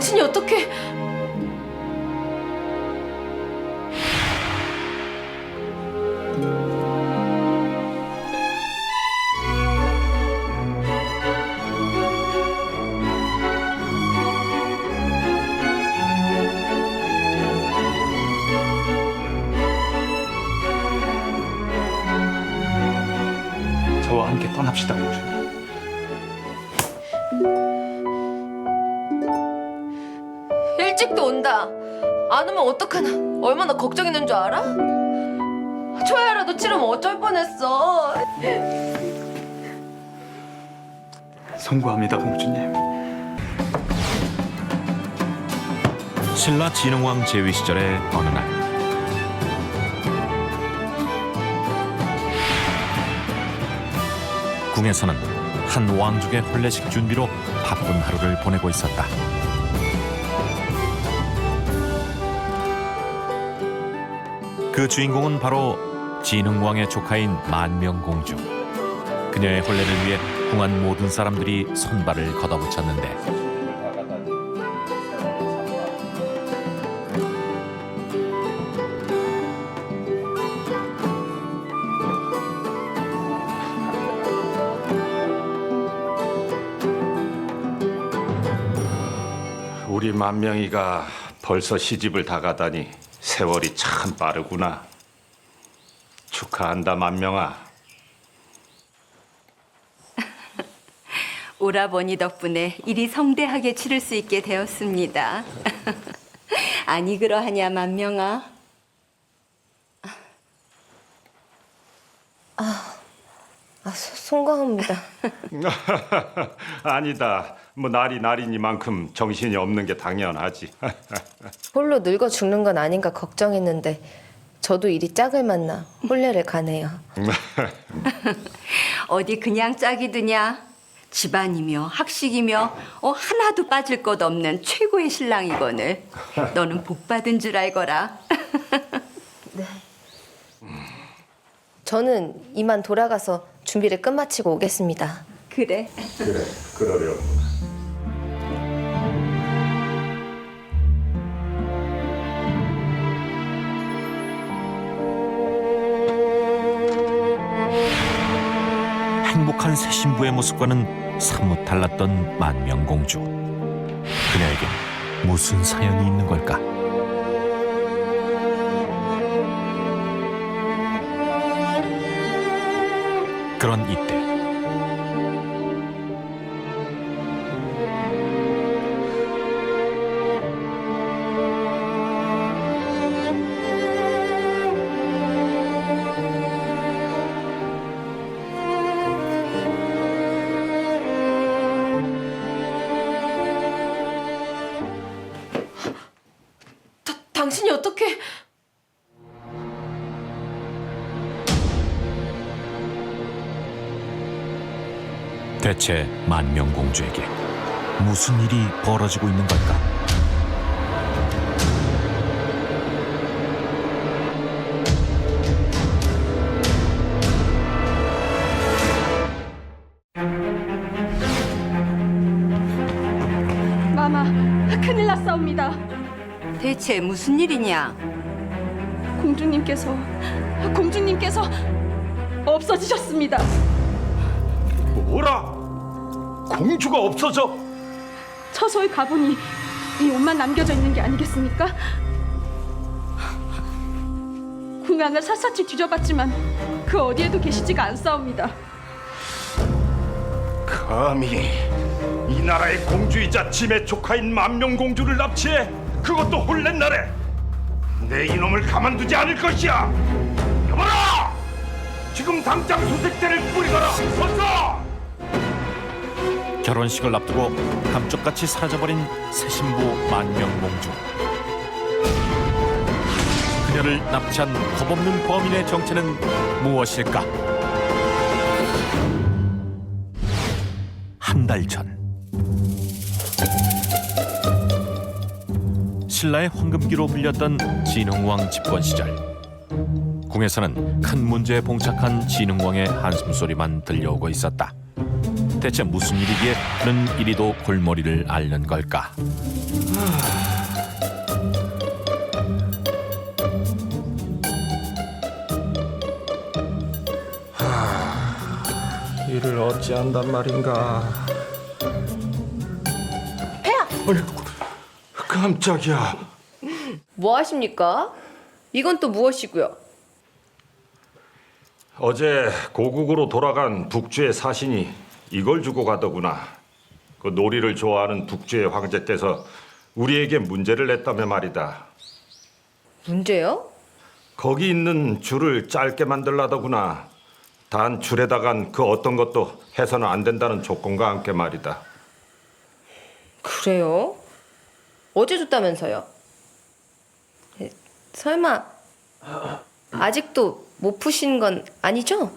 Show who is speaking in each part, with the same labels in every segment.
Speaker 1: 당신이 어떻게...
Speaker 2: 저와 함께 떠납시다, 공주님.
Speaker 1: 일찍도 온다. 안 오면 어떡하나. 얼마나 걱정했는 줄 알아? 초야라도 치르면 어쩔 뻔했어.
Speaker 2: 송구합니다, 공주님.
Speaker 3: 신라 진흥왕 제위 시절의 어느 날 궁에서는 한 왕족의 혼례식 준비로 바쁜 하루를 보내고 있었다. 그 주인공은 바로 진흥왕의 조카인 만명공주. 그녀의 혼례를 위해 궁한 모든 사람들이 손발을 걷어붙였는데
Speaker 4: 우리 만명이가 벌써 시집을 다 가다니 세월이 참 빠르구나. 축하한다, 만명아.
Speaker 5: 오라버니 덕분에 일이 성대하게 치를 수 있게 되었습니다. 아니 그러하냐 만명아?
Speaker 1: 송구합니다.
Speaker 4: 아니다. 뭐 날이 날이니만큼 정신이 없는 게 당연하지.
Speaker 1: 홀로 늙어 죽는 건 아닌가 걱정했는데 저도 일이 짝을 만나 혼례를 가네요.
Speaker 5: 어디 그냥 짝이 드냐? 집안이며 학식이며 하나도 빠질 것 없는 최고의 신랑이거늘. 너는 복 받은 줄 알거라.
Speaker 1: 저는 이만 돌아가서 준비를 끝마치고 오겠습니다.
Speaker 5: 그래.
Speaker 4: 그래, 그러려고.
Speaker 3: 행복한 새 신부의 모습과는 사뭇 달랐던 만명공주. 그녀에게 무슨 사연이 있는 걸까? 그런 이때
Speaker 1: 당신이 어떻게...
Speaker 3: 대체 만명공주에게 무슨 일이 벌어지고 있는 걸까?
Speaker 6: 마마, 큰일 났사옵니다.
Speaker 5: 대체 무슨 일이냐?
Speaker 6: 공주님께서 없어지셨습니다.
Speaker 4: 뭐라? 공주가 없어져?
Speaker 6: 처소에 가보니 이 옷만 남겨져 있는 게 아니겠습니까? 궁안을 샅샅이 뒤져봤지만 그 어디에도 계시지가 않사옵니다.
Speaker 4: 감히 이 나라의 공주이자 짐의 조카인 만명공주를 납치해? 그것도 혼란 날에? 내 이놈을 가만두지 않을 것이야! 여봐라! 지금 당장 소색대를 뿌리거라! 어서!
Speaker 3: 결혼식을 앞두고 감쪽같이 사라져버린 새 신부 만명공주. 그녀를 납치한 겁없는 범인의 정체는 무엇일까? 한 달 전 신라의 황금기로 불렸던 진흥왕 집권 시절, 궁에서는 큰 문제에 봉착한 진흥왕의 한숨소리만 들려오고 있었다. 대체 무슨 일이기에 그는 이리도 골머리를 앓는 걸까?
Speaker 7: 일을 어찌 한단 말인가.
Speaker 1: 폐하!
Speaker 4: 깜짝이야.
Speaker 1: 뭐 하십니까? 이건 또 무엇이고요?
Speaker 4: 어제 고국으로 돌아간 북주의 사신이 이걸 주고 가더구나. 그 놀이를 좋아하는 북주의 황제께서 우리에게 문제를 냈다며 말이다.
Speaker 1: 문제요?
Speaker 4: 거기 있는 줄을 짧게 만들라더구나. 단 줄에다간 그 어떤 것도 해서는 안 된다는 조건과 함께 말이다.
Speaker 1: 그래요? 어제 줬다면서요? 설마 아직도 못 푸신 건 아니죠?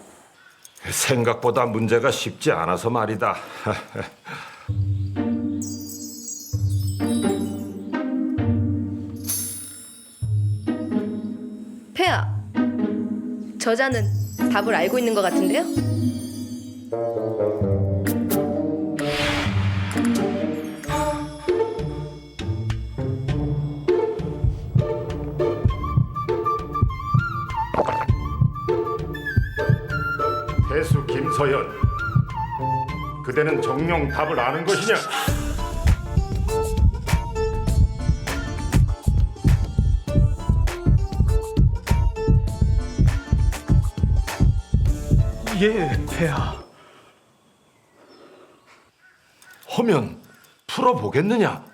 Speaker 4: 생각보다 문제가 쉽지 않아서 말이다.
Speaker 1: 폐하, 저자는 답을 알고 있는 것 같은데요?
Speaker 4: 대수 김서연, 그대는 정녕 답을 아는 것이냐?
Speaker 2: 예, 폐하.
Speaker 4: 허면 풀어보겠느냐?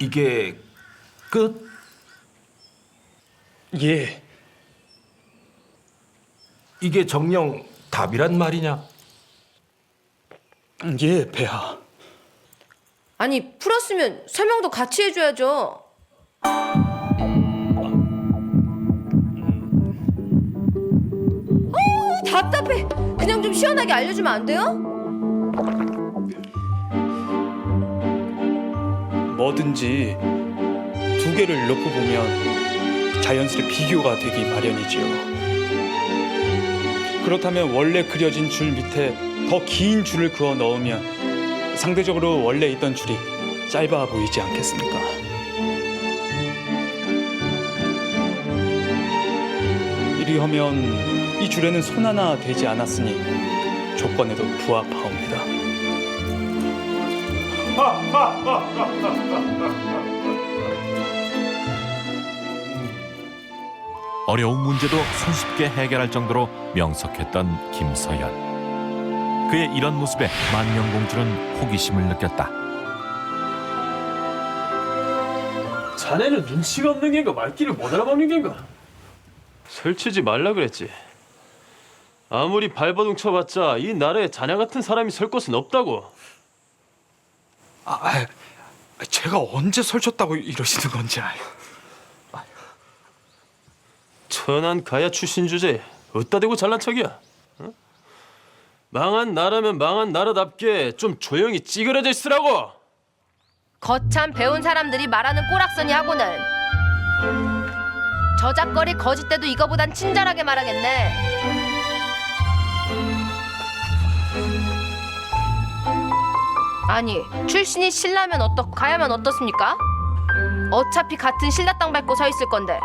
Speaker 7: 이게 끝?
Speaker 2: 예.
Speaker 7: 이게 정녕 답이란 말이냐?
Speaker 2: 예, 폐하.
Speaker 1: 아니, 풀었으면 설명도 같이 해줘야죠. 답답해. 그냥 좀 시원하게 알려주면 안 돼요?
Speaker 2: 뭐든지 두 개를 넣고 보면 자연스레 비교가 되기 마련이지요. 그렇다면 원래 그려진 줄 밑에 더 긴 줄을 그어 넣으면 상대적으로 원래 있던 줄이 짧아 보이지 않겠습니까? 이리하면 이 줄에는 손 하나 되지 않았으니 조건에도 부합하옵니다.
Speaker 3: 어려운 문제도 손쉽게 해결할 정도로 명석했던 김서연. 그의 이런 모습에 만명공주는 호기심을 느꼈다.
Speaker 8: 자네는 눈치가 없는 겐가 말귀를 못 알아먹는 겐가? 설치지 말라 그랬지. 아무리 발버둥 쳐봤자 이 나라에 자네 같은 사람이 설 곳은 없다고.
Speaker 2: 제가 언제 설쳤다고 이러시는 건지.
Speaker 8: 천한 가야 출신 주제에 어디다 대고 잘난 척이야? 어? 망한 나라면 망한 나라답게 좀 조용히 찌그러져 있으라고.
Speaker 1: 거참 배운 사람들이 말하는 꼬락서니 하고는 저작거리 거짓대도 이거보단 친절하게 말하겠네. 아니, 출신이 신라면 가야면 어떻습니까? 어차피 같은 신라 땅 밟고 서 있을 건데.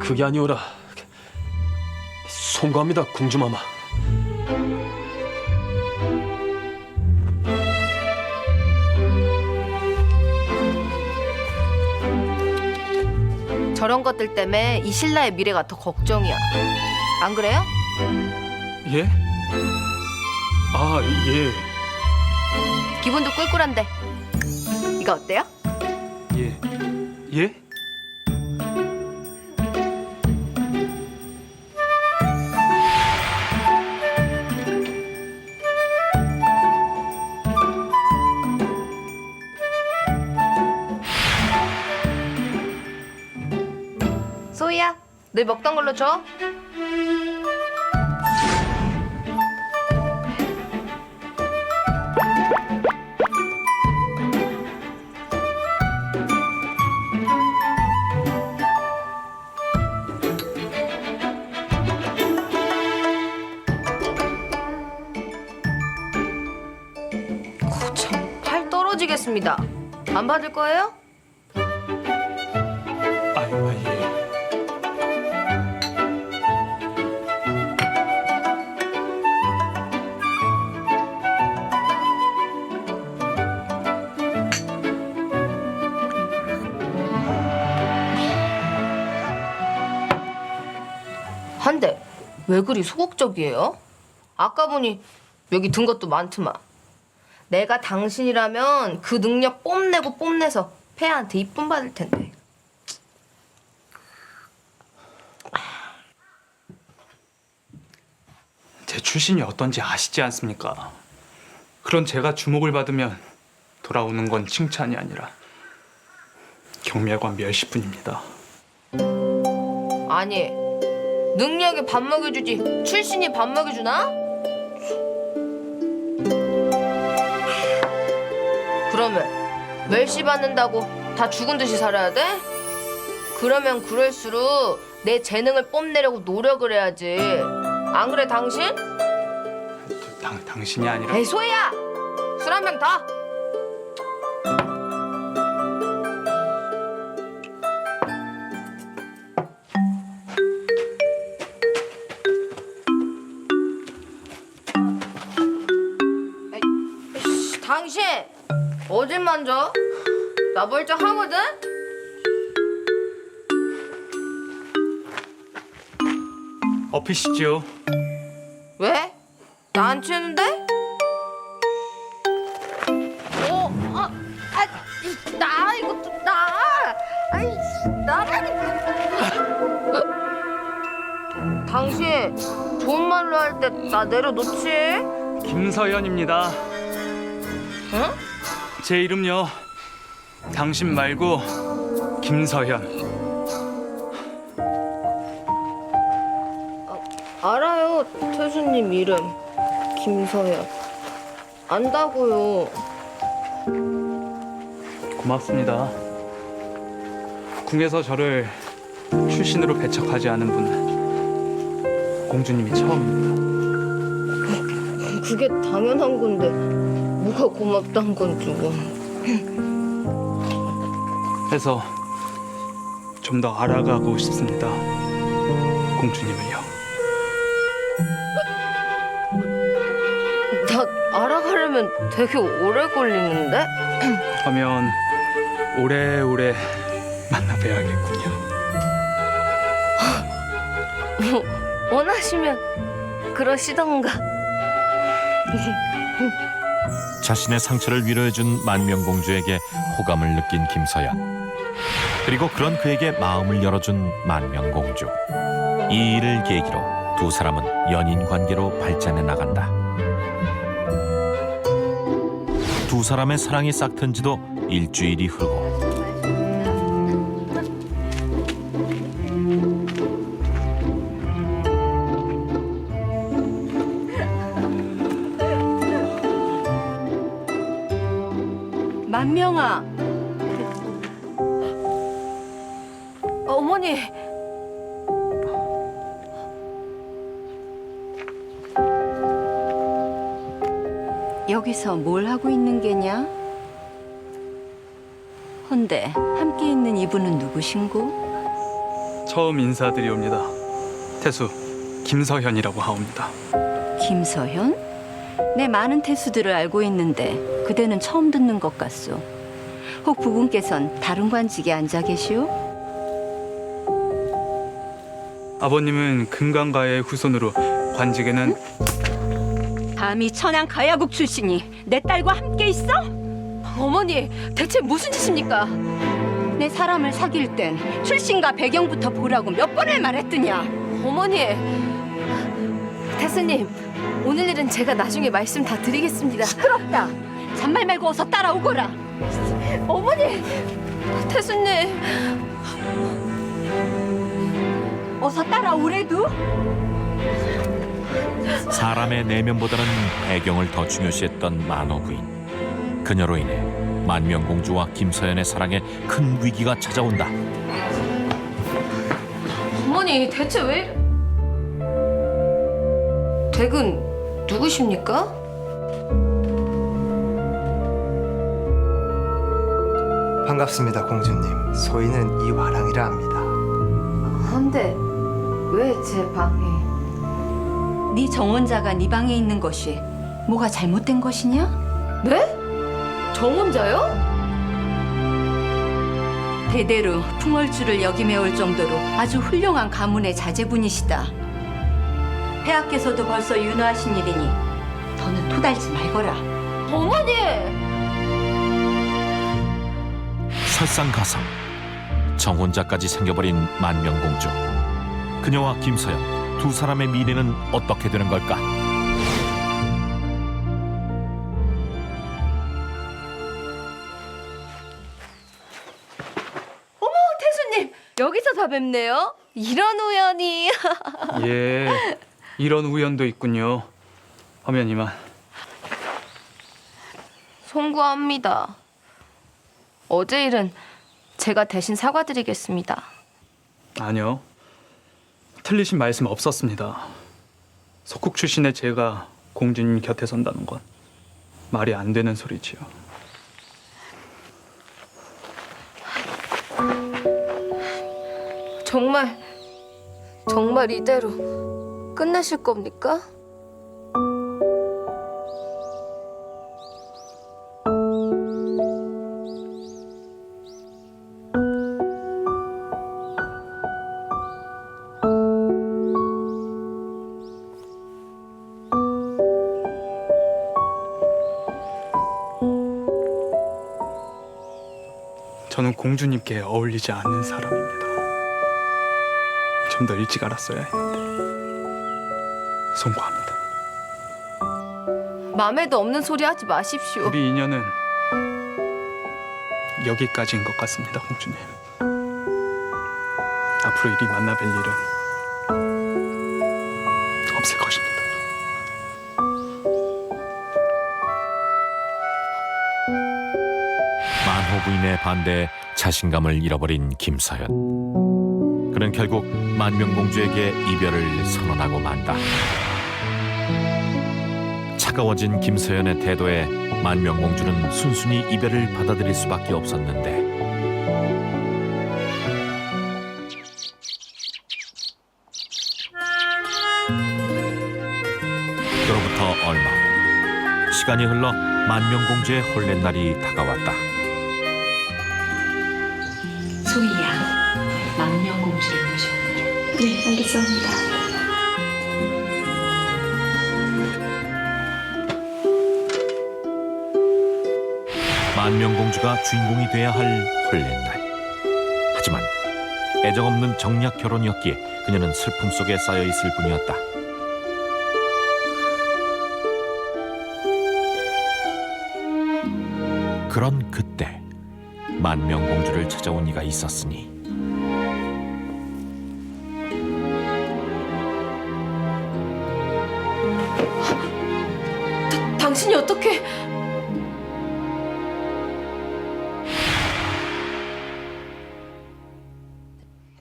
Speaker 8: 그게 아니오라. 송구합니다, 공주마마.
Speaker 1: 저런 것들 때문에 이 신라의 미래가 더 걱정이야. 안 그래요?
Speaker 2: 예? 아, 예.
Speaker 1: 기분도 꿀꿀한데 이거 어때요?
Speaker 2: 예. 예?
Speaker 1: 소희야, 늘 먹던 걸로 줘. 참, 팔 떨어지겠습니다. 안 받을 거예요?
Speaker 2: 예.
Speaker 1: 한데 왜 그리 소극적이에요? 아까 보니 여기 든 것도 많더만. 내가 당신이라면 그 능력 뽐내고 뽐내서 폐하한테 이쁨 받을 텐데.
Speaker 2: 제 출신이 어떤지 아시지 않습니까? 그런 제가 주목을 받으면 돌아오는 건 칭찬이 아니라 경멸과 멸시뿐입니다.
Speaker 1: 아니, 능력이 밥 먹여주지 출신이 밥 먹여주나? 그러면 멸시받는다고 다 죽은 듯이 살아야 돼? 그러면 그럴수록 내 재능을 뽐내려고 노력을 해야지. 안 그래 당신?
Speaker 2: 당신이 아니라
Speaker 1: 에이 소희야! 술 한 병 더! 에이, 당신! 어딜 만져? 나 멀쩡하거든?
Speaker 2: 엎이시죠.
Speaker 1: 왜? 나 안 치는데? 나 이것도 나. 아이 나라니까. 당신 좋은 말로 할 때 나 내려놓지?
Speaker 2: 김서현입니다.
Speaker 1: 응?
Speaker 2: 제 이름요. 당신 말고 김서현.
Speaker 1: 알아요, 태수님 이름 김서현. 안다고요.
Speaker 2: 고맙습니다. 궁에서 저를 출신으로 배척하지 않은 분 공주님이 처음입니다.
Speaker 1: 그게 당연한 건데 뭐가 고맙단 건지 뭐.
Speaker 2: 해서 좀 더 알아가고 싶습니다. 공주님을요.
Speaker 1: 나 알아가려면 되게 오래 걸리는데?
Speaker 2: 하면 오래오래 만나뵈야겠군요.
Speaker 1: 원하시면 그러시던가.
Speaker 3: 자신의 상처를 위로해준 만명공주에게 호감을 느낀 김서연. 그리고 그런 그에게 마음을 열어준 만명공주. 이 일을 계기로 두 사람은 연인 관계로 발전해 나간다. 두 사람의 사랑이 싹튼 지도 일주일이 흐르고
Speaker 5: 만명아,
Speaker 1: 어머니.
Speaker 5: 여기서 뭘 하고 있는 게냐? 헌데 함께 있는 이분은 누구신고?
Speaker 2: 처음 인사드리옵니다. 태수 김서현이라고 하옵니다.
Speaker 5: 김서현? 내 많은 태수들을 알고 있는데 그대는 처음 듣는 것 같소. 혹 부군께선 다른 관직에 앉아 계시오?
Speaker 2: 아버님은 금강가의 후손으로 관직에는
Speaker 5: 감히 천안 가야국 출신이 내 딸과 함께 있어?
Speaker 1: 어머니, 대체 무슨 짓입니까?
Speaker 5: 내 사람을 사귈 땐 출신과 배경부터 보라고 몇 번을 말했더냐?
Speaker 1: 어머니, 태수님, 오늘 일은 제가 나중에 말씀 다 드리겠습니다.
Speaker 5: 시끄럽다. 잔말 말고 어서 따라오거라.
Speaker 1: 어머니, 태수님.
Speaker 5: 어서 따라오래도.
Speaker 3: 사람의 내면보다는 배경을 더 중요시했던 만호 부인. 그녀로 인해 만명공주와 김서연의 사랑에 큰 위기가 찾아온다.
Speaker 1: 어머니, 대체 왜 이래? 댁은 누구십니까?
Speaker 9: 반갑습니다, 공주님. 소인은 이화랑이라 합니다.
Speaker 1: 근데 왜 제 방에?
Speaker 5: 네 정혼자가 네 방에 있는 것이 뭐가 잘못된 것이냐?
Speaker 1: 네? 저 혼자요?
Speaker 5: 대대로 풍월주를 역임해올 정도로 아주 훌륭한 가문의 자제분이시다. 폐하께서도 벌써 윤호하신 일이니 더는 토달지 말거라.
Speaker 1: 어머니!
Speaker 3: 설상가상 정혼자까지 생겨버린 만명공주. 그녀와 김서연 두 사람의 미래는 어떻게 되는 걸까?
Speaker 1: 태수님, 여기서 다 뵙네요. 이런 우연이.
Speaker 2: 예, 이런 우연도 있군요. 화면 이만.
Speaker 1: 송구합니다. 어제 일은 제가 대신 사과드리겠습니다.
Speaker 2: 아니요. 틀리신 말씀 없었습니다. 속국 출신의 제가 공주님 곁에 선다는 건 말이 안 되는 소리지요.
Speaker 1: 정말 이대로 끝내실 겁니까?
Speaker 2: 저는 공주님께 어울리지 않는 사람입니다. 좀 더 일찍 알았어야 했는데. 송구합니다.
Speaker 1: 맘에도 없는 소리 하지 마십시오.
Speaker 2: 우리 인연은 여기까지인 것 같습니다, 공주님. 앞으로 이리 만나 뵐 일은 없을 것입니다.
Speaker 3: 만호 부인의 반대에 자신감을 잃어버린 김서연. 그는 결국 만명공주에게 이별을 선언하고 만다. 차가워진 김서연의 태도에 만명공주는 순순히 이별을 받아들일 수밖에 없었는데 그로부터 얼마 후 시간이 흘러 만명공주의 혼례 날이 다가왔다.
Speaker 5: 소희야, 만명공주를 모셔오너라.
Speaker 6: 네, 알겠습니다.
Speaker 3: 만명공주가 주인공이 돼야 할 혼례날. 하지만 애정없는 정략 결혼이었기에 그녀는 슬픔 속에 쌓여있을 뿐이었다. 그런 그때 만명공주를 찾아온 이가 있었으니
Speaker 1: 당신이 어떻게...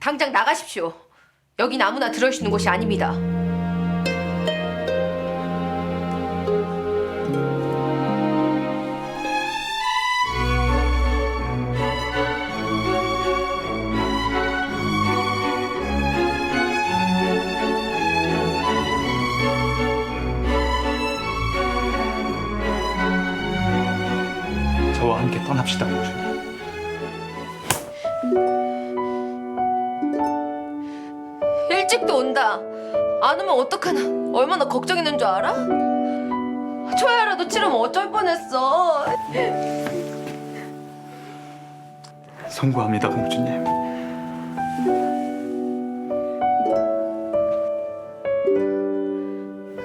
Speaker 1: 당장 나가십시오. 여긴 아무나 들을 수 있는 곳이 아닙니다.
Speaker 2: 저와 함께 떠납시다, 공주님.
Speaker 1: 일찍도 안 오면 어떡하나. 얼마나 걱정했는 줄 알아? 초야라도 치르면 어쩔 뻔했어.
Speaker 2: 송구합니다, 공주님.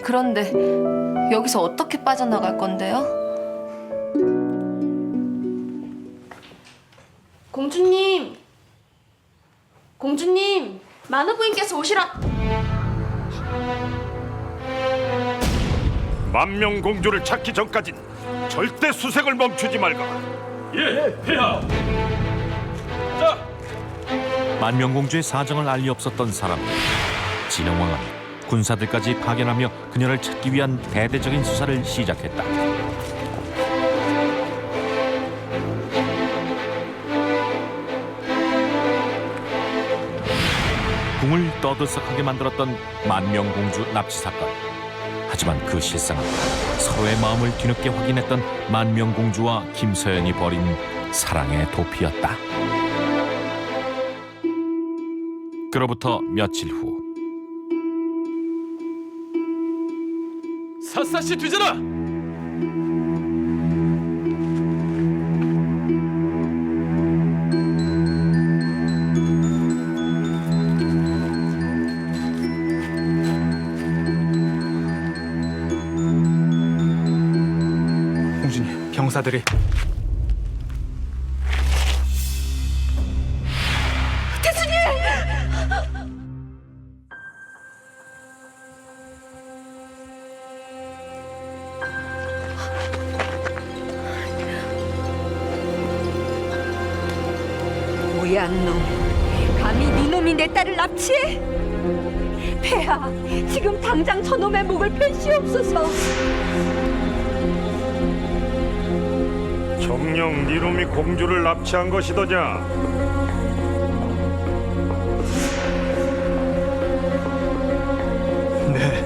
Speaker 1: 그런데 여기서 어떻게 빠져나갈 건데요?
Speaker 6: 공주님, 공주님, 만우부인께서 오시라.
Speaker 4: 만명공주를 찾기 전까진 절대 수색을 멈추지 말거라.
Speaker 8: 예, 폐하. 자,
Speaker 3: 만명공주의 사정을 알리 없었던 사람들. 진흥왕은 군사들까지 파견하며 그녀를 찾기 위한 대대적인 수사를 시작했다. 궁을 떠들썩하게 만들었던 만명공주 납치 사건. 하지만 그 실상은 서로의 마음을 뒤늦게 확인했던 만명공주와 김서연이 벌인 사랑의 도피였다. 그로부터 며칠 후
Speaker 8: 샅샅이 뒤져라.
Speaker 2: 공주님, 병사들이
Speaker 5: 뭐야 놈? 감히 네 놈이 내 딸을 납치해? 폐하, 지금 당장 저놈의 목을 펼시옵소서.
Speaker 4: 정녕 니놈이 공주를 납치한 것이더냐?
Speaker 2: 네,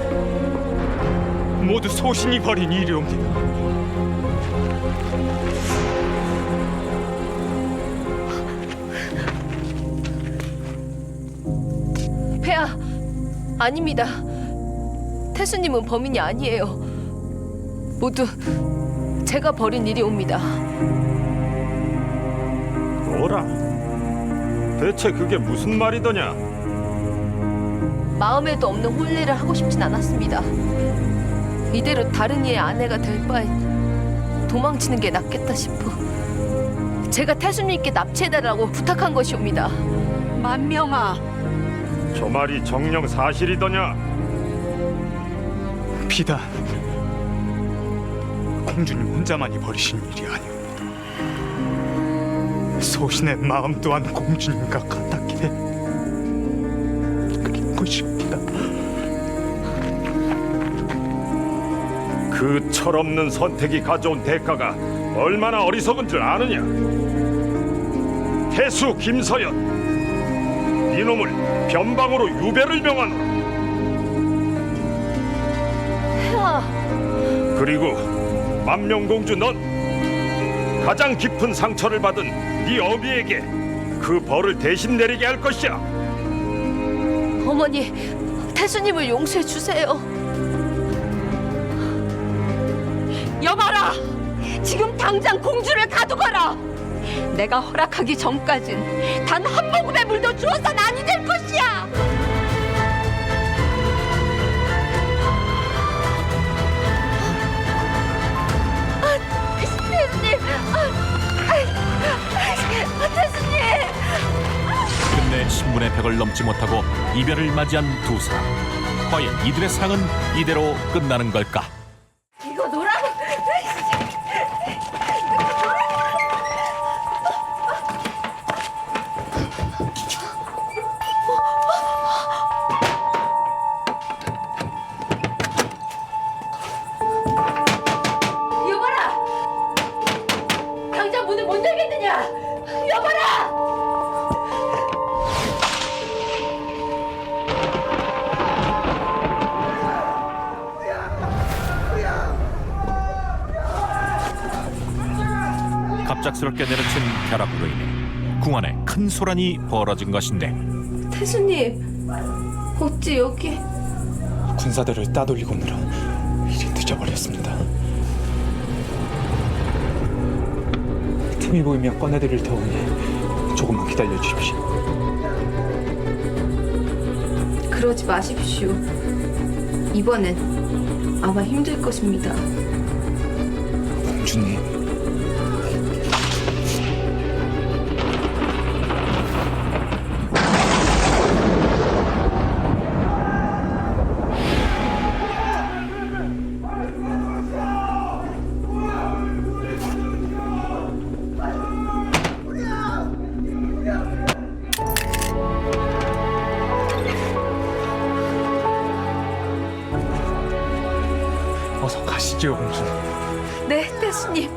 Speaker 2: 모두 소신이 벌인 일이옵니다.
Speaker 1: 폐하, 아닙니다. 태수님은 범인이 아니에요. 모두 제가 벌인 일이옵니다.
Speaker 4: 뭐라? 대체 그게 무슨 말이더냐?
Speaker 1: 마음에도 없는 혼례를 하고 싶진 않았습니다. 이대로 다른 이의 아내가 될 바에 도망치는 게 낫겠다 싶어 제가 태수님께 납치해달라고 부탁한 것이옵니다.
Speaker 5: 만명아,
Speaker 4: 저 말이 정녕 사실이더냐?
Speaker 2: 비단 공주님 혼자만이 벌이신 일이 아니옵니다. 소신의 마음 또한 공주님과 같았기에 그린 것입니다.
Speaker 4: 그 철없는 선택이 가져온 대가가 얼마나 어리석은 줄 아느냐? 태수 김서연, 이놈을 변방으로 유배를 명하노라.
Speaker 1: 폐하,
Speaker 4: 그리고 만명공주 넌 가장 깊은 상처를 받은 네 어미에게 그 벌을 대신 내리게 할 것이야.
Speaker 1: 어머니, 태수님을 용서해 주세요.
Speaker 5: 여봐라! 지금 당장 공주를 가두거라! 내가 허락하기 전까진 단 한 모금의 물도 주어선 아니 될 것이야!
Speaker 1: 태수님, 태수님.
Speaker 3: 끝내 신분의 벽을 넘지 못하고 이별을 맞이한 두 사람. 과연 이들의 사랑은 이대로 끝나는 걸까?
Speaker 1: 이거 놓으라고. 여봐라! 당장 문을 못 열겠느냐? 여봐라!
Speaker 3: 갑작스럽게 내려친 벼락으로 인해 궁 안에 큰 소란이 벌어진 것인데
Speaker 1: 태수님, 어찌 여기?
Speaker 2: 군사들을 따돌리고 오느라 일이 늦어버렸습니다. 틈이 보이면 꺼내드릴 테오니 조금만 기다려 주십시오.
Speaker 1: 그러지 마십시오. 이번엔 아마 힘들 것입니다.
Speaker 2: 공주님, 어서 가시지요, 공주님.
Speaker 5: 네, 태수님.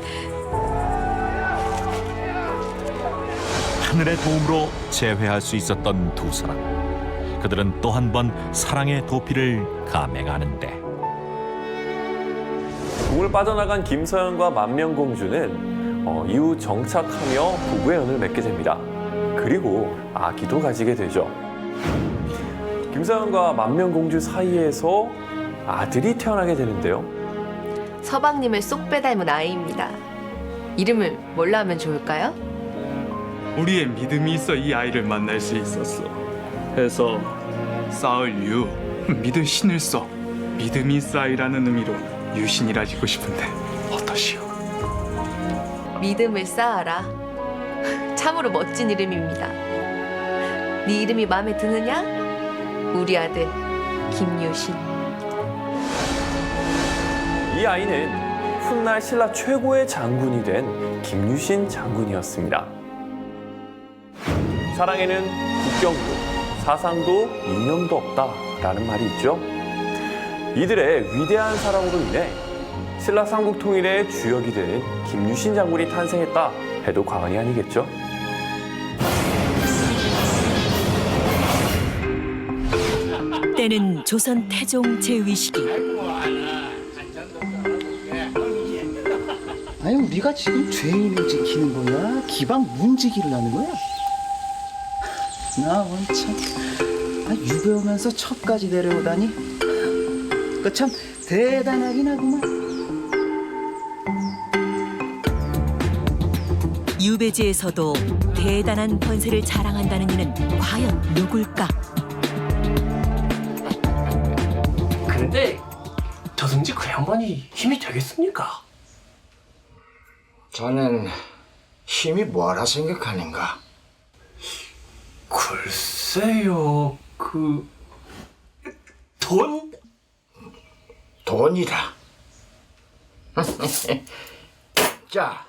Speaker 3: 하늘의 도움으로 재회할 수 있었던 두 사람. 그들은 또 한 번 사랑의 도피를 감행하는데
Speaker 10: 궁을 빠져나간 김서연과 만명공주는 이후 정착하며 부부의 연을 맺게 됩니다. 그리고 아기도 가지게 되죠. 김서연과 만명공주 사이에서 아들이 태어나게 되는데요.
Speaker 1: 서방님을 쏙 빼닮은 아이입니다. 이름을 뭘로 하면 좋을까요?
Speaker 2: 우리의 믿음이 있어 이 아이를 만날 수 있었어. 해서 쌓을 유, 믿을 신을 써 믿음이 쌓이라는 의미로 유신이라 짓고 싶은데 어떠시오?
Speaker 1: 믿음을 쌓아라. 참으로 멋진 이름입니다. 네 이름이 마음에 드느냐? 우리 아들 김유신.
Speaker 10: 이 아이는 훗날 신라 최고의 장군이 된 김유신 장군이었습니다. 사랑에는 국경도, 사상도, 이념도 없다라는 말이 있죠. 이들의 위대한 사랑으로 인해 신라 삼국 통일의 주역이 된 김유신 장군이 탄생했다 해도 과언이 아니겠죠.
Speaker 11: 때는 조선 태종 제위 시기.
Speaker 12: 아니 우리가 지금 죄인을 지키는 거야? 기방 문지기를 하는 거야? 나 원참 유배 오면서 첩까지 데려오다니 그 참 대단하긴 하구만.
Speaker 11: 유배지에서도 대단한 번세를 자랑한다는 이는 과연 누굴까?
Speaker 13: 근데 저승지 그 양반이 힘이 되겠습니까?
Speaker 14: 자넨 힘이 뭐하라 생각하는가?
Speaker 13: 글쎄요, 돈?
Speaker 14: 돈이라. 자,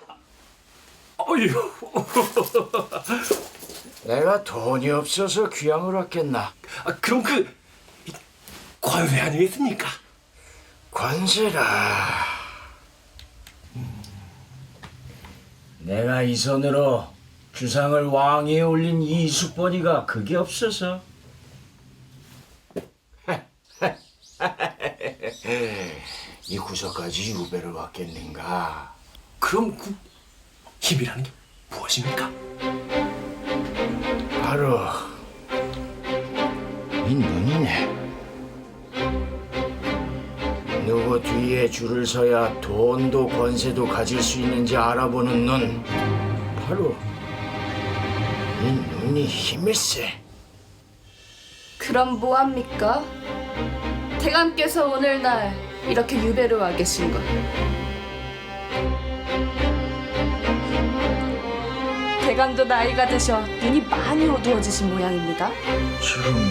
Speaker 13: 어휴.
Speaker 14: 내가 돈이 없어서 귀향을 왔겠나?
Speaker 13: 그럼 관세 아니겠습니까?
Speaker 14: 관세라. 내가 이 손으로 주상을 왕위에 올린 이숙번이가 그게 없어서 이 구석까지 유배를 왔겠는가?
Speaker 13: 그럼 힘이라는 게 무엇입니까?
Speaker 14: 바로 이 눈이네. 누구 뒤에 줄을 서야 돈도 권세도 가질 수 있는지 알아보는 눈. 바로 이 눈이 힘일세.
Speaker 6: 그럼 뭐합니까? 대감께서 오늘날 이렇게 유배로 와 계신 것. 대감도 나이가 드셔 눈이 많이 어두워지신 모양입니다.
Speaker 14: 지금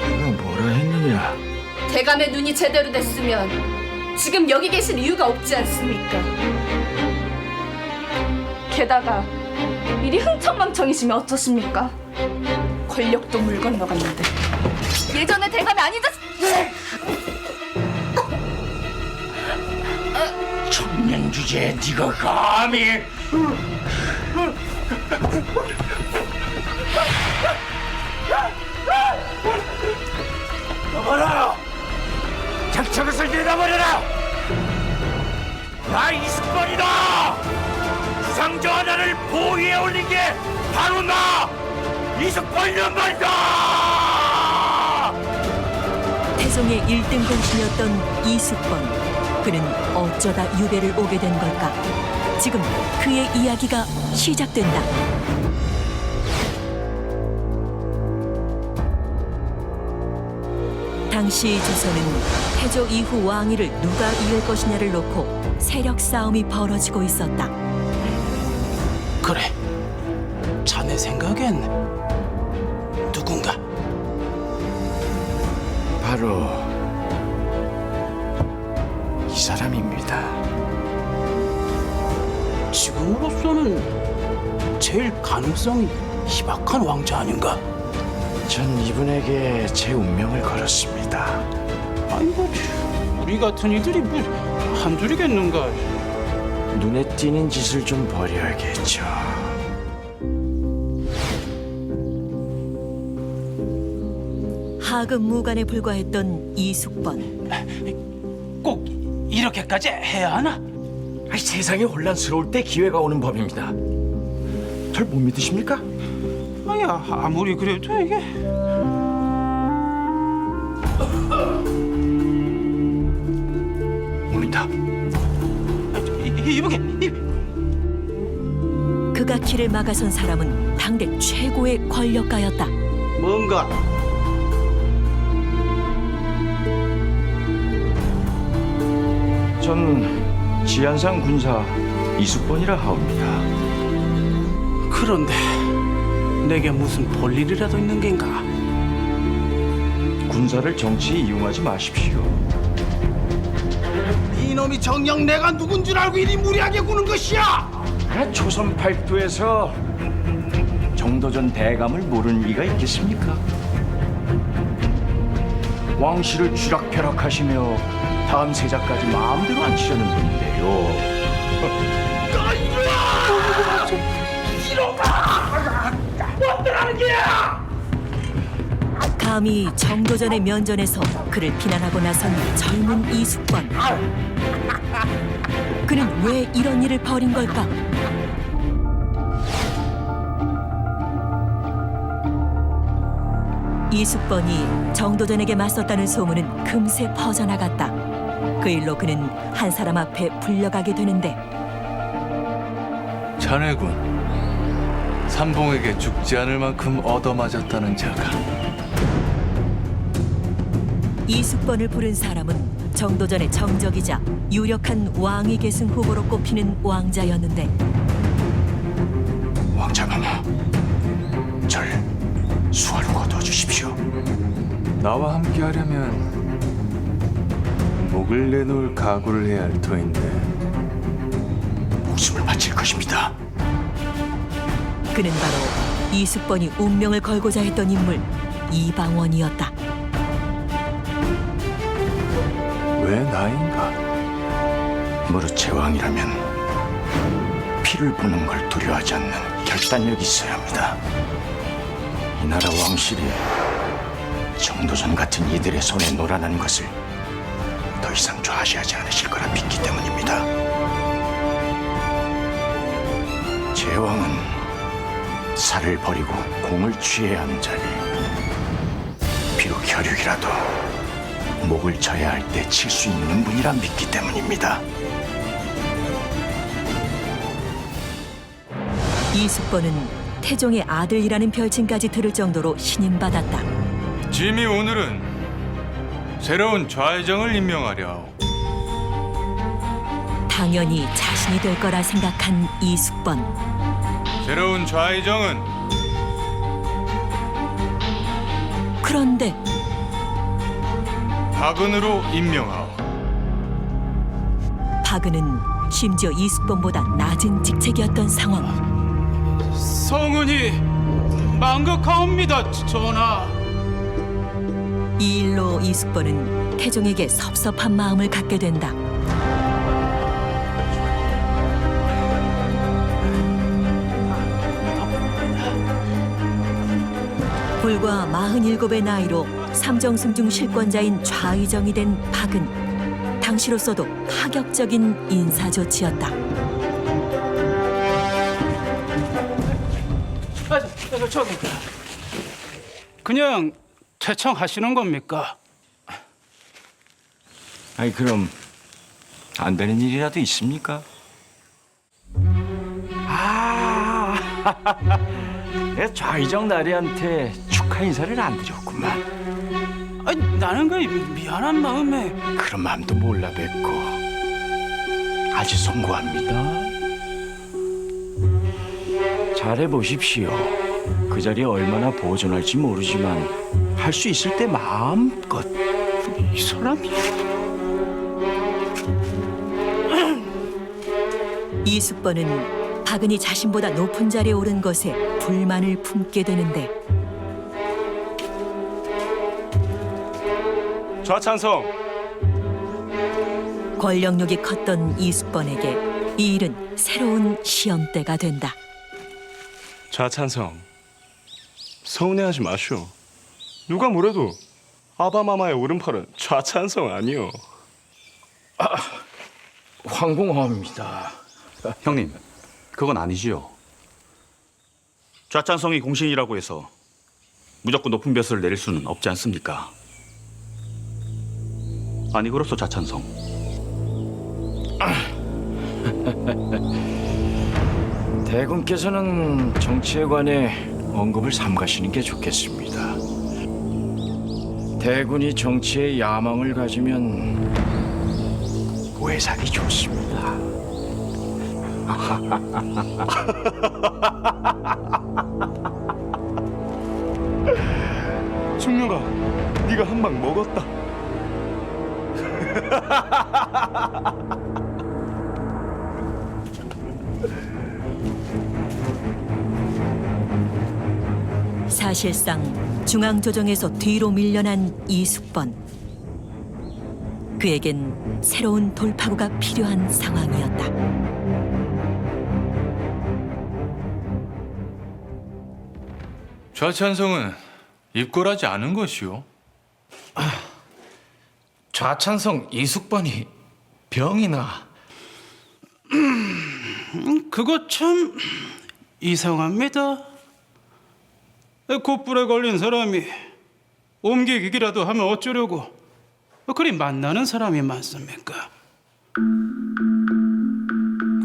Speaker 14: 내가 뭐라 했느냐?
Speaker 6: 대감의 눈이 제대로 됐으면 지금 여기 계실 이유가 없지 않습니까? 게다가 일이 흥청망청이시면 어쩌십니까? 권력도 물 건너갔는데 예전에 대감이 아니다.
Speaker 14: 천년 주제에 네가 감히 여봐라! 장차것을 내다버려라! 나 이숙번이다! 주상저 하나를 보위에 올린 게 바로 나! 이숙번이란 말이다!
Speaker 11: 태종의 1등 공신이었던 이숙번. 그는 어쩌다 유배를 오게 된 걸까? 지금 그의 이야기가 시작된다. 당시 조선은 태조 이후 왕위를 누가 이을 것이냐를 놓고 세력 싸움이 벌어지고 있었다.
Speaker 13: 그래. 자네 생각엔 누군가?
Speaker 14: 바로 이 사람입니다.
Speaker 13: 지금으로서는 제일 가능성이 희박한 왕자 아닌가?
Speaker 14: 전 이분에게 제 운명을 걸었습니다.
Speaker 13: 아이고, 우리 같은 이들이 뭐 한둘이겠는가?
Speaker 14: 눈에 띄는 짓을 좀 버려야겠죠.
Speaker 11: 하급 무관에 불과했던 이숙번.
Speaker 13: 꼭 이렇게까지 해야 하나?
Speaker 14: 세상이 혼란스러울 때 기회가 오는 법입니다. 절 못 믿으십니까?
Speaker 13: 아야, 아무리 그래도 이게
Speaker 14: 옵니다.
Speaker 13: 이보게.
Speaker 11: 그가 길을 막아선 사람은 당대 최고의 권력가였다.
Speaker 13: 뭔가
Speaker 14: 전 지한상 군사 이숙번이라 하옵니다.
Speaker 13: 그런데 내게 무슨 볼일이라도 있는 겐가?
Speaker 14: 군사를 정치에 이용하지 마십시오.
Speaker 13: 이놈이 정녕 내가 누군 줄 알고 이리 무리하게 구는 것이야!
Speaker 14: 조선 팔도에서 정도전 대감을 모르는 리가 있겠습니까? 왕실을 쥐락펴락하시며 다음 세자까지 마음대로 앉히려는 분인데요.
Speaker 11: 감히 정도전의 면전에서 그를 비난하고 나선 젊은 이숙번. 그는 왜 이런 일을 벌인 걸까? 이숙번이 정도전에게 맞섰다는 소문은 금세 퍼져나갔다. 그 일로 그는 한 사람 앞에 불려가게 되는데
Speaker 2: 자네군 삼봉에게 죽지 않을 만큼 얻어맞았다는 자가.
Speaker 11: 이숙번을 부른 사람은 정도전의 정적이자 유력한 왕위 계승 후보로 꼽히는 왕자였는데
Speaker 14: 왕자마마, 절 수하로 거둬주십시오.
Speaker 2: 나와 함께하려면 목을 내놓을 각오를 해야 할 터인데.
Speaker 14: 목숨을 바칠 것입니다.
Speaker 11: 그는 바로 이숙번이 운명을 걸고자 했던 인물 이방원이었다.
Speaker 2: 왜 나인가?
Speaker 14: 무릇 왕이라면 피를 보는 걸 두려워하지 않는 결단력이 있어야 합니다. 이 나라 왕실이 정도전 같은 이들의 손에 놀아난 것을 더 이상 좌시하지 않으실 거라 믿기 때문입니다. 제왕은 살을 버리고 공을 취해야 하는 자리. 비록 혈육이라도 목을 쳐야 할 때 칠 수 있는 분이라 믿기 때문입니다.
Speaker 11: 이숙번은 태종의 아들이라는 별칭까지 들을 정도로 신임받았다.
Speaker 2: 짐이 오늘은 새로운 좌의정을 임명하려 하오.
Speaker 11: 당연히 자신이 될 거라 생각한 이숙번.
Speaker 2: 새로운 좌의정은
Speaker 11: 그런데
Speaker 2: 박은으로 임명하오.
Speaker 11: 박은은 심지어 이숙번보다 낮은 직책이었던 상황.
Speaker 13: 성은이 망극하옵니다, 전하.
Speaker 11: 이 일로 이숙번은 태종에게 섭섭한 마음을 갖게 된다. 불과 47의 나이로 삼정승중 실권자인 좌의정이 된 박은 당시로서도 파격적인 인사조치였다.
Speaker 13: 저기 그냥 퇴청하시는 겁니까?
Speaker 14: 아니 그럼 안 되는 일이라도 있습니까? 내가 좌의정 나리한테 축하 인사를 안 드렸구만.
Speaker 13: 아니, 나는 그 미안한 마음에.
Speaker 14: 그런 마음도 몰라 뵙고 아주 송구합니다. 잘해보십시오. 그 자리에 얼마나 보존할지 모르지만 할 수 있을 때 마음껏. 이 사람이
Speaker 11: 이숙번은 박은이 자신보다 높은 자리에 오른 것에 불만을 품게 되는데
Speaker 2: 좌찬성.
Speaker 11: 권력욕이 컸던 이숙번에게 이 일은 새로운 시험대가 된다.
Speaker 2: 좌찬성. 서운해하지 마시오. 누가 뭐래도 아바마마의 오른팔은 좌찬성 아니오.
Speaker 14: 황공하옵니다.
Speaker 15: 형님, 그건 아니지요. 좌찬성이 공신이라고 해서 무조건 높은 벼슬을 내릴 수는 없지 않습니까? 아니 그렇소 좌찬성.
Speaker 14: 대군께서는 정치에 관해 언급을 삼가시는 게 좋겠습니다. 대군이 정치에 야망을 가지면 외상이 좋습니다.
Speaker 2: 중령아, 네가 한 방 먹었다.
Speaker 11: 사실상 중앙조정에서 뒤로 밀려난 이숙번. 그에겐 새로운 돌파구가 필요한 상황이었다.
Speaker 2: 좌찬성은 입골하지 않은 것이오.
Speaker 7: 좌찬성 이숙번이 병이나.
Speaker 13: 그거 참 이상합니다. 콧불에 걸린 사람이 옮기기라도 하면 어쩌려고 그리 만나는 사람이 많습니까?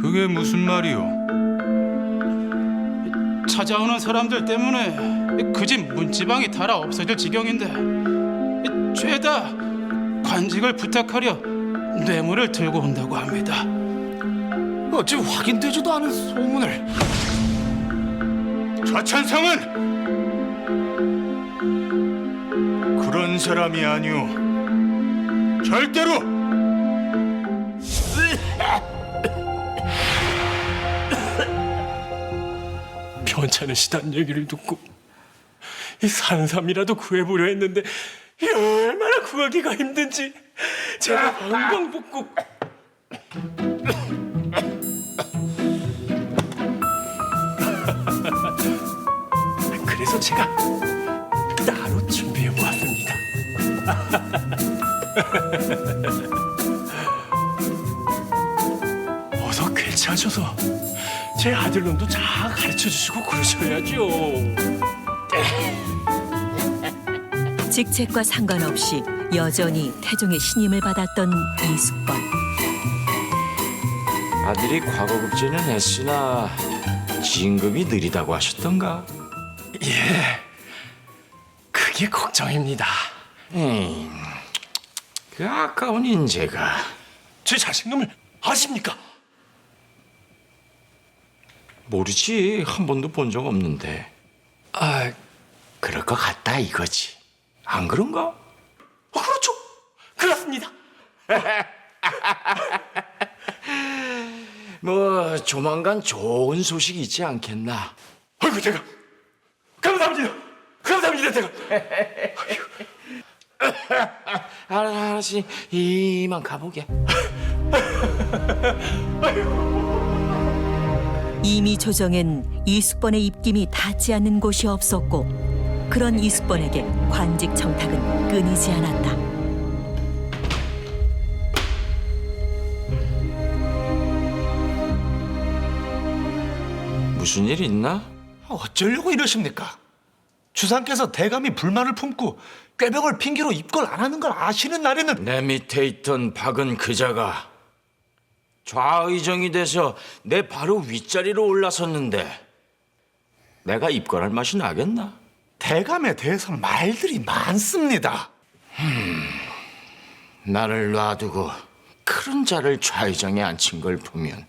Speaker 2: 그게 무슨 말이오?
Speaker 13: 찾아오는 사람들 때문에 그 집 문지방이 달아 없어질 지경인데 죄다 관직을 부탁하려 뇌물을 들고 온다고 합니다.
Speaker 7: 어찌 확인되지도 않은 소문을.
Speaker 2: 좌찬성은 그런 사람이 아니오. 절대로.
Speaker 7: 편찮으시단 얘기를 듣고 이 산삼이라도 구해보려 했는데 이 얼마나 구하기가 힘든지 제가 방방복곡. 그래서 제가 따로 준비해보았습니다. 어서 괜찮으셔서 제 아들놈도 잘 가르쳐주시고 그러셔야죠.
Speaker 11: 직책과 상관없이 여전히 태종의 신임을 받았던 이숙번.
Speaker 14: 아들이 과거급제는 했으나 진급이 느리다고 하셨던가?
Speaker 7: 예, 그게 걱정입니다.
Speaker 14: 그 아까운 인재가.
Speaker 7: 제 자식놈을 아십니까?
Speaker 14: 모르지. 한 번도 본 적 없는데. 그럴 것 같다 이거지. 안 그런가?
Speaker 7: 그렇죠. 그렇습니다.
Speaker 14: 뭐 조만간 좋은 소식이 있지 않겠나?
Speaker 7: 아이고 제가 감사합니다. 감사합니다 제가.
Speaker 14: 알았지. 이만 가보게.
Speaker 11: 이미 조정엔 이숙번의 입김이 닿지 않는 곳이 없었고 그런 이숙번에게 관직 청탁은 끊이지 않았다.
Speaker 14: 무슨 일 있나?
Speaker 7: 어쩌려고 이러십니까? 주상께서 대감이 불만을 품고
Speaker 14: 꾀병을 핑계로 입걸 안 하는 걸 아시는 날에는
Speaker 16: 내 밑에 있던 박은 그자가 좌의정이 돼서 내 바로 윗자리로 올라섰는데 내가 입건할 맛이 나겠나?
Speaker 14: 대감에 대해서 말들이 많습니다.
Speaker 16: 나를 놔두고 그런 자를 좌의정에 앉힌 걸 보면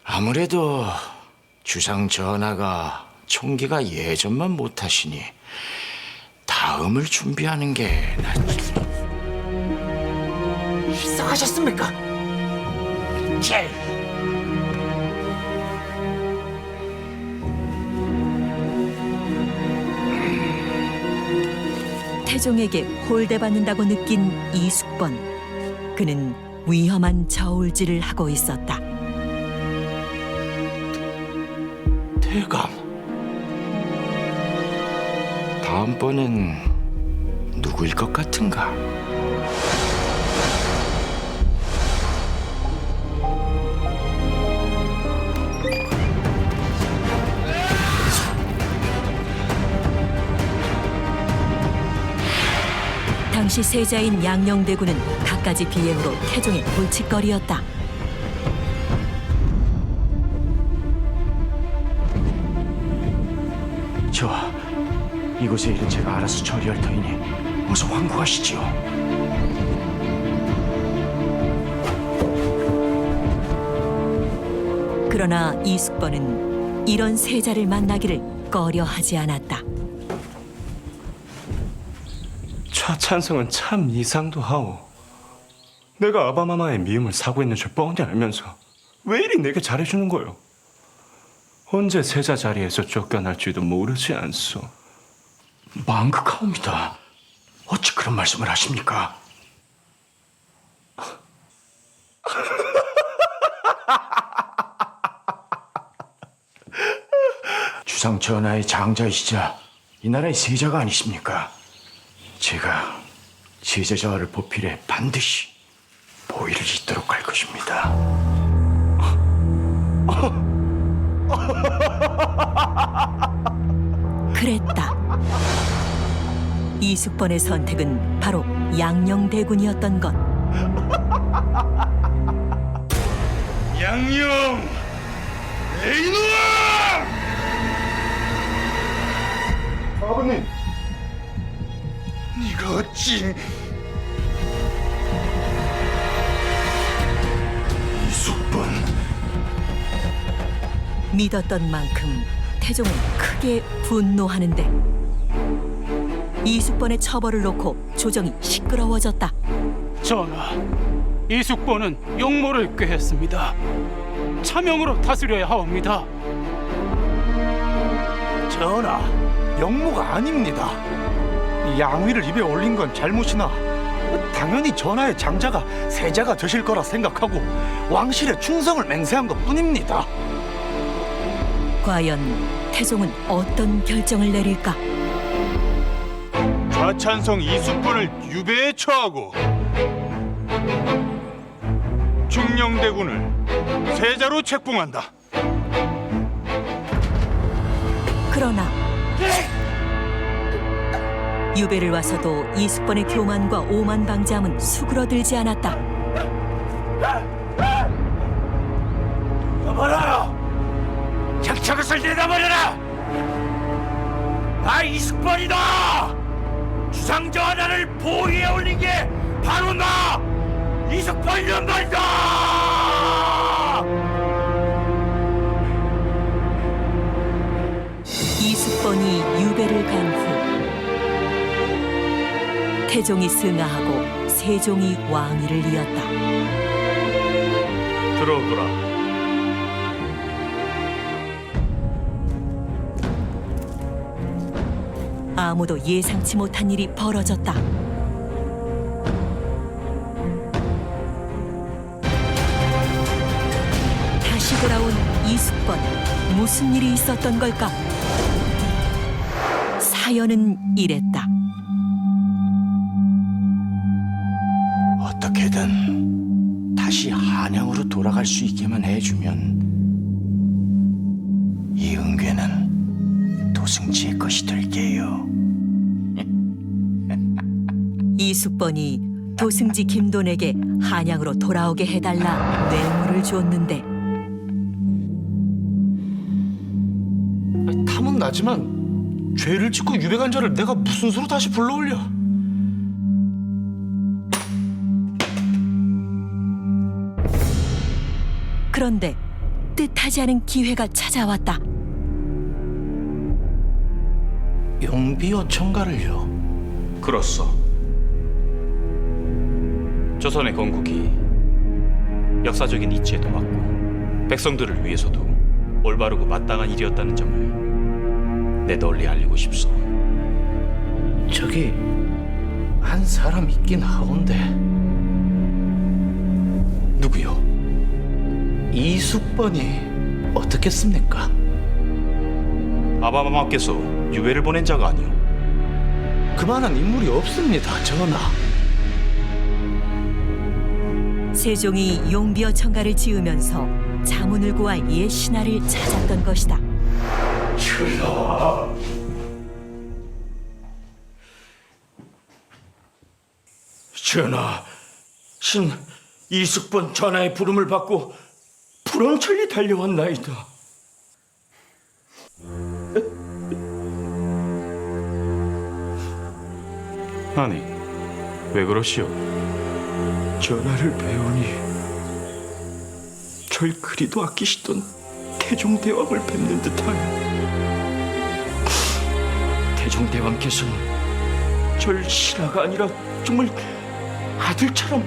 Speaker 16: 아무래도 주상 전하가 총기가 예전만 못하시니 다음을 준비하는 게 낫지.
Speaker 14: 이상하셨습니까? 제
Speaker 11: 태종에게 홀대받는다고 느낀 이숙번. 그는 위험한 저울질을 하고 있었다.
Speaker 16: 대감, 다음번엔 누구일 것 같은가?
Speaker 11: 당시 세자인 양녕대군은 갖가지 비행으로 태종의 골칫거리였다.
Speaker 16: 좋아, 이곳의 일은 제가 알아서 처리할 터이니 어서 왕궁하시지요.
Speaker 11: 그러나 이숙번은 이런 세자를 만나기를 꺼려하지 않았다.
Speaker 7: 차찬성은 참 이상도 하오. 내가 아바마마의 미움을 사고 있는 줄 뻔히 알면서 왜 이리 내게 잘해주는 거요? 언제 세자 자리에서 쫓겨날지도 모르지 않소.
Speaker 16: 망극하옵니다. 어찌 그런 말씀을 하십니까? 주상 전하의 장자이시자 이 나라의 세자가 아니십니까? 제가 세자자를 보필해 반드시 보위를 잇도록 할 것입니다.
Speaker 11: 그랬다. 이숙번의 선택은 바로 양녕대군이었던 것.
Speaker 4: 양녕! 내 이놈아!
Speaker 14: 아버님,
Speaker 4: 네가 어찌
Speaker 16: 이숙번,
Speaker 11: 믿었던 만큼 태종은 크게 분노하는데 이숙번의 처벌을 놓고 조정이 시끄러워졌다.
Speaker 13: 전하, 이숙번은 용모를 꾀했습니다. 차명으로 다스려야 하옵니다.
Speaker 14: 전하, 영모가 아닙니다. 양위를 입에 올린 건 잘못이나 당연히 전하의 장자가 세자가 되실 거라 생각하고 왕실에 충성을 맹세한 것뿐입니다.
Speaker 11: 과연 태종은 어떤 결정을 내릴까?
Speaker 2: 좌찬성 이숙번을 유배에 처하고 중령대군을 세자로 책봉한다.
Speaker 11: 그러나 유배를 와서도 이숙번의 교만과 오만방자함은 수그러들지 않았다.
Speaker 4: 여봐라! 장차것을 내다버려라! 나 이숙번이다! 주상전하를 보위에 올린 게 바로 나! 이숙번이란 말이다!
Speaker 11: 이숙번이 유배를 간 후 태종이 승하하고 세종이 왕위를 이었다.
Speaker 2: 들어오거라.
Speaker 11: 아무도 예상치 못한 일이 벌어졌다. 다시 돌아온 이숙번, 무슨 일이 있었던 걸까? 사연은 이랬다.
Speaker 16: 어떻게든 다시 한양으로 돌아갈 수 있게만 해주면 이 은괴는 도승지의 것이 될게요.
Speaker 11: 이숙번이 도승지 김돈에게 한양으로 돌아오게 해달라 뇌물을 줬는데
Speaker 14: 탐은 나지만 죄를 짓고 유배간 자를 내가 무슨 수로 다시 불러올려?
Speaker 11: 그런데 뜻하지 않은 기회가 찾아왔다.
Speaker 14: 용비어 청가를요?
Speaker 15: 그렇소. 조선의 건국이 역사적인 이치에도 맞고 백성들을 위해서도 올바르고 마땅한 일이었다는 점을 내 널리 알리고 싶소.
Speaker 14: 저기 한 사람 있긴 하온데
Speaker 15: 누구요?
Speaker 14: 이숙번이 어떻겠습니까?
Speaker 15: 아바마마께서 유배를 보낸 자가 아니오.
Speaker 14: 그만한 인물이 없습니다, 전하.
Speaker 11: 세종이 용비어 청가를 지으면서 자문을 구하 이의 신하를 찾았던 것이다.
Speaker 16: 전하, 신 이숙번 전하의 부름을 받고 불원천리 달려왔나이다.
Speaker 2: 아니, 왜 그러시오?
Speaker 16: 전하를 배우니 절 그리도 아끼시던 태종대왕을 뵙는 듯하여 태종대왕께서는 절 신하가 아니라 정말 아들처럼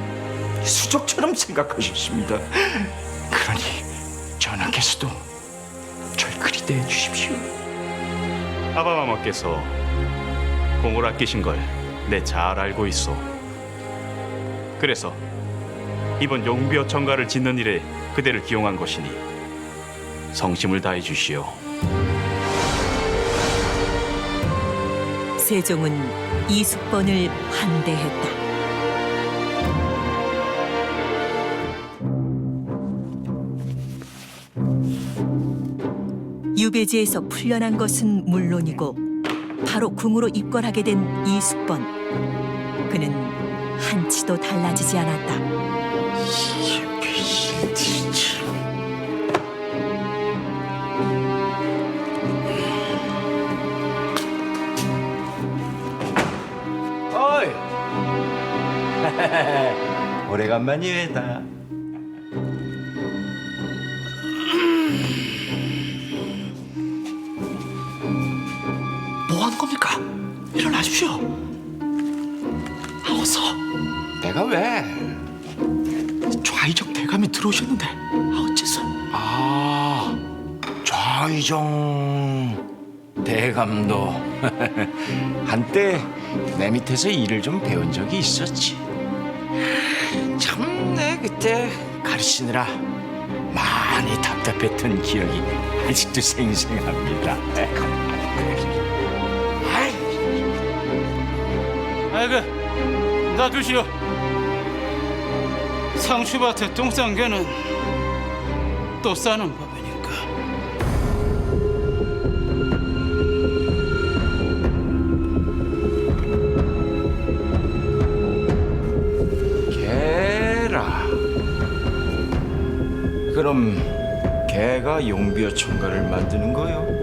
Speaker 16: 수족처럼 생각하셨습니다. 그러니 전하께서도 절 그리 대해 주십시오.
Speaker 2: 아바마마께서 공을 아끼신 걸 내 잘 알고 있어. 그래서 이번 용비어 청가를 짓는 일에 그대를 기용한 것이니 성심을 다해 주시오.
Speaker 11: 세종은 이숙번을 환대했다. 유배지에서 풀려난 것은 물론이고 바로 궁으로 입건하게 된 이숙번. 그는 한치도 달라지지 않았다.
Speaker 16: 어이, 오래간만이다.
Speaker 14: 뭐 하는 겁니까? 일어나십시오. 어서.
Speaker 16: 내가 왜?
Speaker 14: 좌의정 대감이 들어오셨는데 어째서?
Speaker 16: 좌의정 대감도 한때 내 밑에서 일을 좀 배운 적이 있었지. 참 내 그때 가르치느라 많이 답답했던 기억이 아직도 생생합니다.
Speaker 13: 아이고, 놔두시오. 상추밭에 똥 싼 개는 또 싸는 법이니까.
Speaker 16: 개라. 그럼 개가 용비어 청가를 만드는 거요?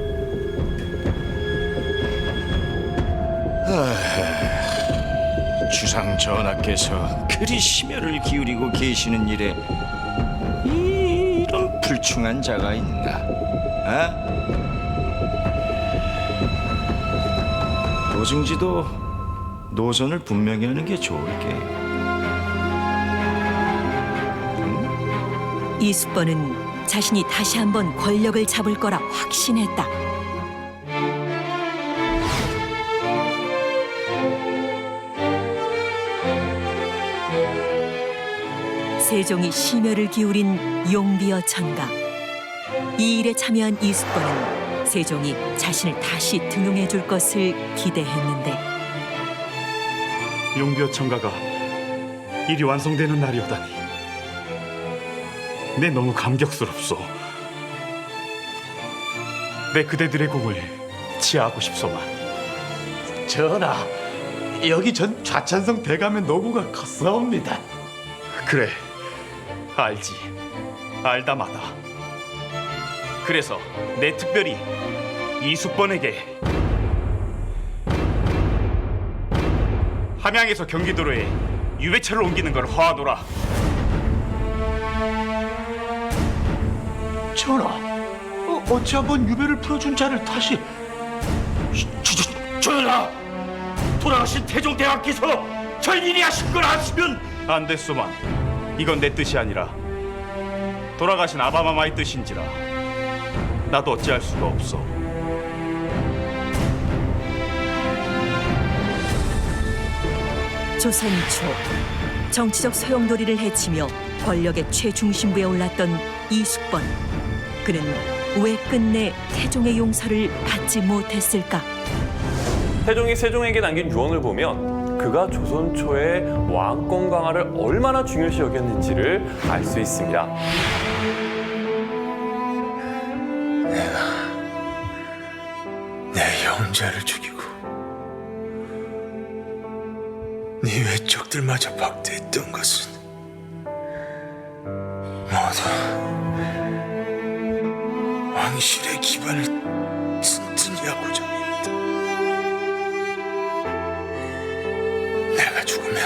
Speaker 16: 주상 전하께서 그리 심혈을 기울이고 계시는 일에 이런 불충한 자가 있나? 노승지도 노선을 분명히 하는 게 좋을게.
Speaker 11: 이숙번은 자신이 다시 한번 권력을 잡을 거라 확신했다. 세종이 심혈을 기울인 용비어 청가. 이 일에 참여한 이숙번은 세종이 자신을 다시 등용해 줄 것을 기대했는데
Speaker 2: 용비어 청가가 일이 완성되는 날이오다니 내 너무 감격스럽소. 내 그대들의 공을 치하하고 싶소만.
Speaker 14: 전하,
Speaker 7: 여기 전 좌찬성 대감의 노고가 컸사옵니다.
Speaker 2: 그래, 알지. 알다마다. 그래서 내 특별히 이숙번에게 함양에서 경기도로에 유배차를 옮기는 걸 허하노라.
Speaker 7: 전하, 어찌 한번 유배를 풀어준 자를 다시
Speaker 4: 전하! 돌아가신 태종대왕께서 절 이리 하신 걸 아시면
Speaker 2: 안 됐소만. 이건 내 뜻이 아니라 돌아가신 아바마마의 뜻인지라 나도 어찌할 수가 없어.
Speaker 11: 조선 초 정치적 소용돌이를 해치며 권력의 최중심부에 올랐던 이숙번. 그는 왜 끝내 태종의 용서를 받지 못했을까?
Speaker 10: 태종이 세종에게 남긴 유언을 보면 그가 조선 초에 왕권 강화를 얼마나 중요시 여겼는지를 알 수 있습니다.
Speaker 14: 내 형제를 죽이고 네 외척들마저 박대했던 것은 모두 왕실의 기반을 튼튼히 하고자 합니다. 내가 죽으면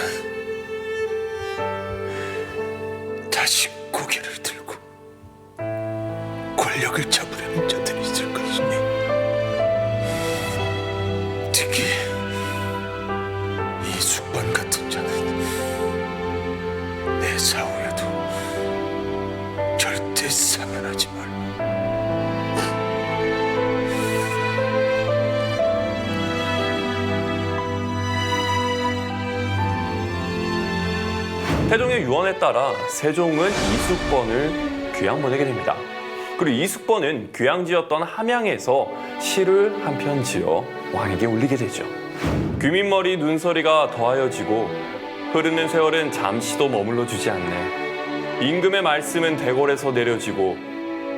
Speaker 14: 다시 고개를 들고 권력을 잡으려는 자들이 있을 것이니 특히 이숙번 같은 자는 내 사후에도 절대 사면하지 말라.
Speaker 10: 태종의 유언에 따라 세종은 이숙번을 귀양 보내게 됩니다. 그리고 이숙번은 귀양지였던 함양에서 시를 한 편 지어 왕에게 올리게 되죠. 귀민머리 눈서리가 더하여지고 흐르는 세월은 잠시도 머물러 주지 않네. 임금의 말씀은 대궐에서 내려지고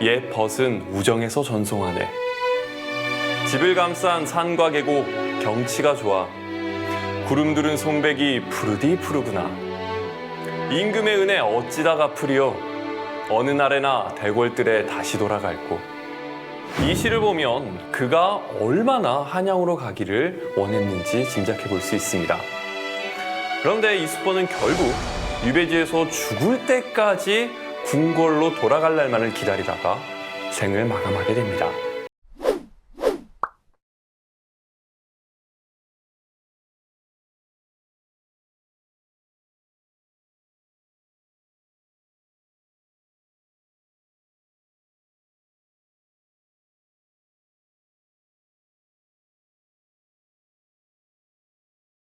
Speaker 10: 옛 벗은 우정에서 전송하네. 집을 감싼 산과 계곡 경치가 좋아. 구름들은 송백이 푸르디 푸르구나. 임금의 은혜 어찌다 갚으리요. 어느 날에나 대궐들에 다시 돌아갈고. 이 시를 보면 그가 얼마나 한양으로 가기를 원했는지 짐작해 볼 수 있습니다. 그런데 이숙번은 결국 유배지에서 죽을 때까지 궁궐로 돌아갈 날만을 기다리다가 생을 마감하게 됩니다.